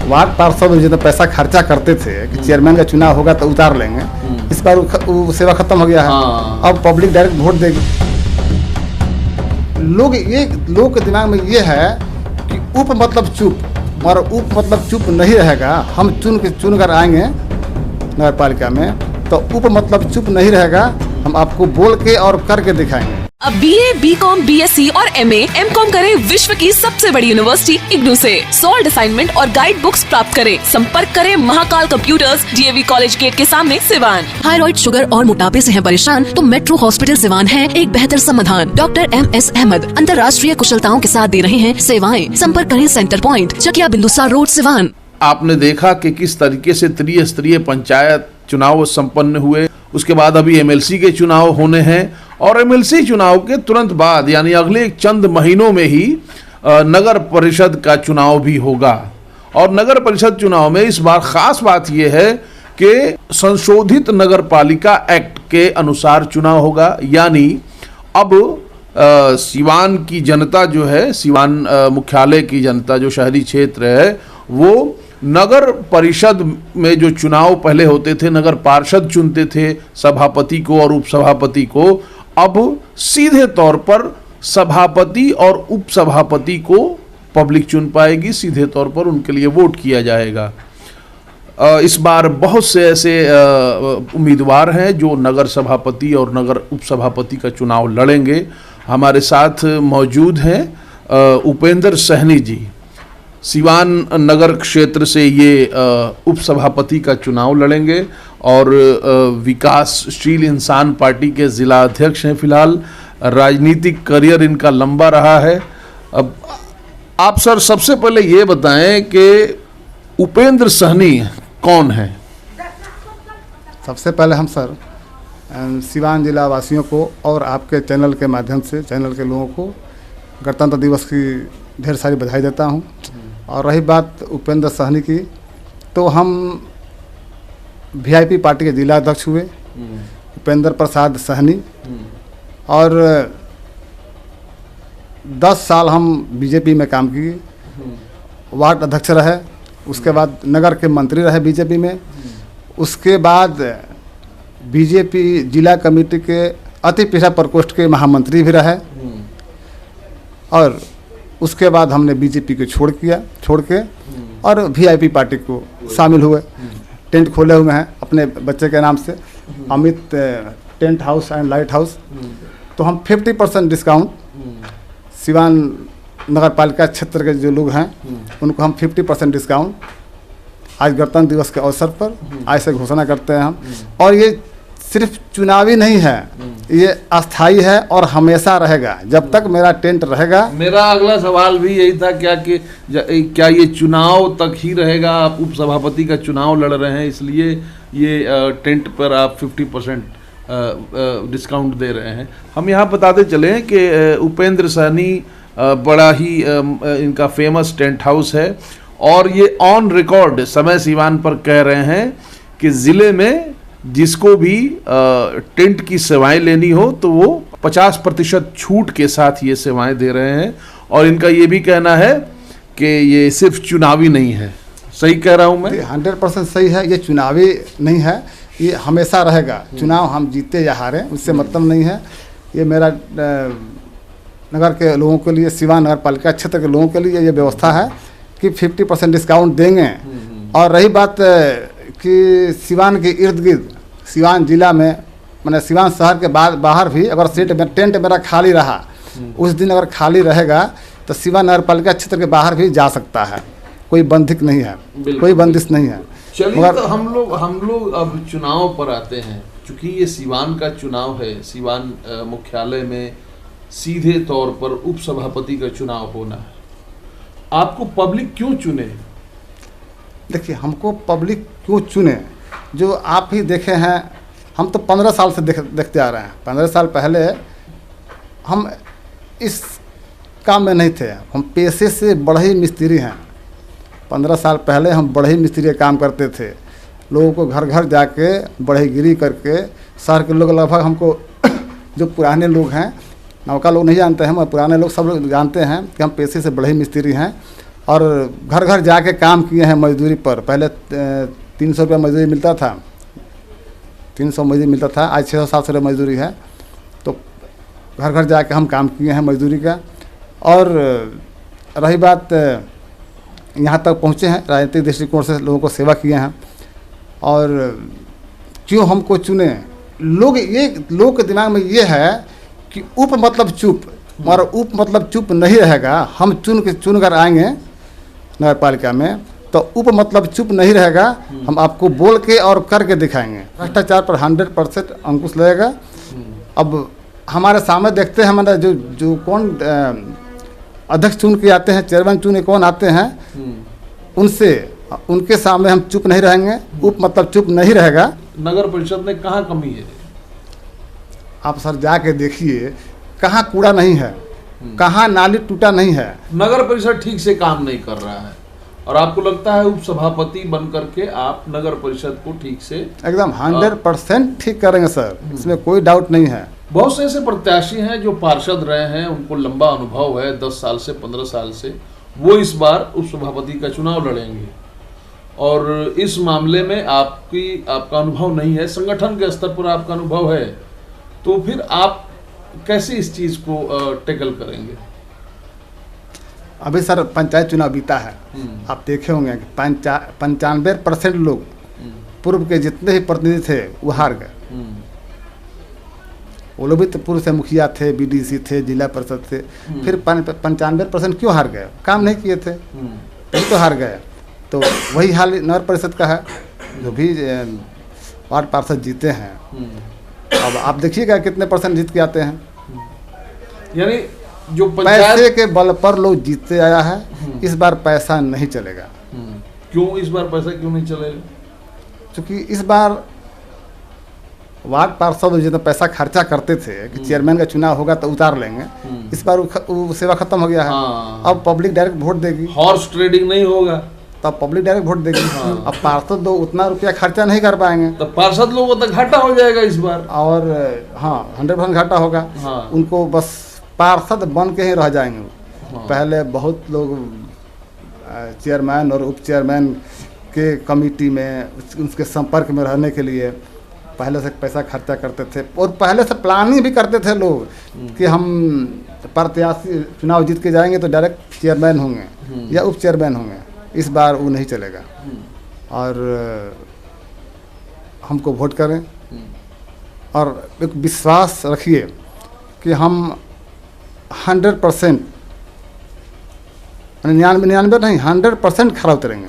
Ward पार्षद जितना पैसा खर्चा करते थे कि चेयरमैन का चुनाव होगा तो उतार लेंगे, इस बार वो सेवा खत्म हो गया है। अब पब्लिक डायरेक्ट वोट देगी। लोग के दिमाग में ये है कि उप मतलब चुप, और उप मतलब चुप नहीं रहेगा। हम चुन कर आएंगे नगर पालिका में, तो उप मतलब चुप नहीं रहेगा। हम आपको बोल के और करके दिखाएंगे। अब BA, BCom, BSc और MA, MCom करें विश्व की सबसे बड़ी यूनिवर्सिटी इग्नू से। सॉल्ड असाइनमेंट और गाइड बुक्स प्राप्त करें। संपर्क करें Mahakal computers, DAV college gate के सामने, सिवान। थायराइड, शुगर और मोटापे से हैं परेशान तो मेट्रो हॉस्पिटल सिवान है एक बेहतर समाधान। डॉक्टर MS अहमद अंतर्राष्ट्रीय कुशलताओं के साथ दे रहे हैं सेवाएं। संपर्क करें centre point, Chakia Bindusar road, Siwan. आपने देखा कि किस तरीके से त्रिस्तरीय पंचायत चुनाव संपन्न हुए। उसके बाद अभी MLC के चुनाव होने हैं और MLC चुनाव के तुरंत बाद यानी अगले चंद महीनों में ही नगर परिषद का चुनाव भी होगा। और नगर परिषद चुनाव में इस बार खास बात यह है कि संशोधित नगर पालिका एक्ट के अनुसार चुनाव होगा। यानी अब सिवान की जनता जो है, सिवान मुख्यालय की जनता जो शहरी क्षेत्र है, वो नगर परिषद में जो चुनाव पहले होते थे, नगर पार्षद चुनते थे सभापति को और उपसभापति को, अब सीधे तौर पर सभापति और उपसभापति को पब्लिक चुन पाएगी। सीधे तौर पर उनके लिए वोट किया जाएगा। इस बार बहुत से ऐसे उम्मीदवार हैं जो नगर सभापति और नगर उपसभापति का चुनाव लड़ेंगे। हमारे साथ मौजूद हैं उपेंद्र सहनी जी। सिवान नगर क्षेत्र से ये उपसभापति का चुनाव लड़ेंगे और विकासशील इंसान पार्टी के जिला अध्यक्ष हैं। फिलहाल राजनीतिक करियर इनका लंबा रहा है। अब आप सर सबसे पहले ये बताएं कि उपेंद्र सहनी कौन है? सबसे पहले हम सर सिवान जिला वासियों को और आपके चैनल के माध्यम से, चैनल के लोगों को गणतंत्र दिवस की ढेर सारी बधाई देता हूँ। और रही बात उपेंद्र सहनी की, तो हम VIP पार्टी के जिला अध्यक्ष हुए, उपेंद्र प्रसाद सहनी, और 10 साल हम BJP में काम किए, वार्ड अध्यक्ष रहे, उसके बाद नगर के मंत्री रहे BJP में, उसके बाद BJP जिला कमेटी के अति पिछड़ा प्रकोष्ठ के महामंत्री भी रहे, और उसके बाद हमने BJP को छोड़ के और VIP पार्टी को शामिल हुए। टेंट खोले हुए हैं अपने बच्चे के नाम से, Amit tent house and light house. तो हम 50% डिस्काउंट सिवान नगर पालिका क्षेत्र के जो लोग हैं उनको हम 50% डिस्काउंट आज गणतंत्र दिवस के अवसर पर आज से घोषणा करते हैं हम। और ये सिर्फ चुनावी नहीं है, ये अस्थाई है और हमेशा रहेगा जब तक मेरा टेंट रहेगा। मेरा अगला सवाल भी यही था क्या ये चुनाव तक ही रहेगा? आप उपसभापति का चुनाव लड़ रहे हैं, इसलिए ये टेंट पर आप 50% डिस्काउंट दे रहे हैं। हम यहाँ बताते चले कि उपेंद्र सहनी बड़ा ही इनका फेमस टेंट हाउस है और ये ऑन रिकॉर्ड समय सिवान पर कह रहे हैं कि ज़िले में जिसको भी टेंट की सेवाएं लेनी हो तो वो 50% छूट के साथ ये सेवाएं दे रहे हैं। और इनका ये भी कहना है कि ये सिर्फ चुनावी नहीं है। सही कह रहा हूँ मैं? 100% सही है। ये चुनावी नहीं है, ये हमेशा रहेगा। चुनाव हम जीते या हारे उससे मतलब नहीं है। ये मेरा नगर के लोगों के लिए, सिवान नगर पालिका क्षेत्र के लोगों के लिए ये व्यवस्था है कि 50% डिस्काउंट देंगे। और रही बात कि सिवान के इर्द गिर्द, सिवान जिला में, मैंने सिवान शहर के बाहर भी अगर टेंट मेरा खाली रहा, उस दिन अगर खाली रहेगा तो सिवान नगर पालिका क्षेत्र के बाहर भी जा सकता है। कोई बंधिक नहीं है, कोई बंदिश नहीं है। चलिए, तो हम लोग अब चुनाव पर आते हैं। चूँकि ये सिवान का चुनाव है, सिवान मुख्यालय में सीधे तौर पर उपसभापति का चुनाव होना है। आपको पब्लिक क्यों चुने? देखिए, हमको पब्लिक क्यों चुने, जो आप ही देखे हैं, हम तो 15 साल से देखते आ रहे हैं। 15 साल पहले हम इस काम में नहीं थे, हम पेशे से बढ़ई मिस्त्री हैं। 15 साल पहले हम बढ़ई मिस्त्री काम करते थे, लोगों को घर घर जाके बढ़ईगिरी करके। शहर के लोग लगभग हमको जो पुराने लोग हैं, नौका लोग नहीं जानते हैं, मगर पुराने लोग सब लोग जानते हैं कि हम पेशे से बढ़ई मिस्त्री हैं। और घर घर जाके काम किए हैं मजदूरी पर। पहले 300 रुपया मजदूरी मिलता था, 300 मजदूरी मिलता था, आज 600-700 रुपये मजदूरी है। तो घर घर जाके हम काम किए हैं मजदूरी का। और रही बात, यहाँ तक पहुँचे हैं, राजनीतिक दृष्टिकोण से लोगों को सेवा किए हैं। और क्यों हमको चुने, लोग के दिमाग में ये है कि उप मतलब चुप, और उप मतलब चुप नहीं रहेगा। हम चुन कर आएंगे नगर पालिका में, तो उप मतलब चुप नहीं रहेगा। हम आपको बोल के और करके दिखाएंगे। भ्रष्टाचार पर 100% अंकुश लगेगा। अब हमारे सामने देखते हैं, हमारे जो कौन अध्यक्ष चुन के आते हैं, चेयरमैन चुन के कौन आते हैं, उनके सामने हम चुप नहीं रहेंगे। उप मतलब चुप नहीं रहेगा। नगर परिषद में कहाँ कमी है? आप सर जाके देखिए, कहाँ कूड़ा नहीं है, कहाँ नाली टूटा नहीं है। नगर परिषद ठीक से काम नहीं कर रहा है, और आपको लगता है उप सभापति बन करके आप नगर परिषद को ठीक से एकदम 100% ठीक करेंगे सर, इसमें कोई डाउट नहीं है। बहुत से ऐसे प्रत्याशी हैं जो पार्षद रहे हैं, उनको लंबा अनुभव है, 10 साल से 15 साल से, वो इस बार उप सभापति का चुनाव लड़ेंगे। और इस मामले में आपका अनुभव नहीं है, संगठन के स्तर पर आपका अनुभव है, तो फिर आप कैसे इस चीज को टैकल करेंगे? अभी सर पंचायत चुनाव बीता है, आप देखे होंगे कि 95% लोग पूर्व के जितने भी प्रतिनिधि थे वो हार गए। वो लोग भी तो पूर्व से मुखिया थे, बीडीसी थे, जिला परिषद थे, फिर 95% क्यों हार गए? काम नहीं किए थे, तभी तो हार गए। तो वही हाल नगर परिषद का है, जो भी वार्ड पार्षद जीते हैं। अब आप देखिएगा कितने % जीत के आते हैं। यानी जो पैसे के बल पर लोग जीतते आया है, इस बार पैसा नहीं चलेगा। क्यों इस बार पैसा क्यों नहीं चलेगा? क्योंकि इस बार वार्ड पार्षद जितना पैसा खर्चा करते थे कि चेयरमैन का चुनाव होगा तो उतार लेंगे, इस बार वो सेवा खत्म हो गया है। अब पब्लिक डायरेक्ट वोट देगी, हॉर्स ट्रेडिंग नहीं होगा, तब पब्लिक डायरेक्ट वोट देगी। अब पार्षद लोग उतना रुपया खर्चा नहीं कर पाएंगे, तो पार्षद लोगों को तो घाटा हो जाएगा इस बार। और हाँ 100% घाटा होगा। उनको बस पार्षद बन के ही रह जाएंगे। पहले बहुत लोग चेयरमैन और उप चेयरमैन के कमेटी में, उसके संपर्क में रहने के लिए पहले से पैसा खर्चा करते थे, और पहले से प्लानिंग भी करते थे लोग कि हम प्रत्याशी चुनाव जीत के जाएंगे तो डायरेक्ट चेयरमैन होंगे या उप चेयरमैन होंगे। इस बार वो नहीं चलेगा। और हमको वोट करें और एक विश्वास रखिए कि हम 100% 99 नहीं 100% खरा उतरेंगे।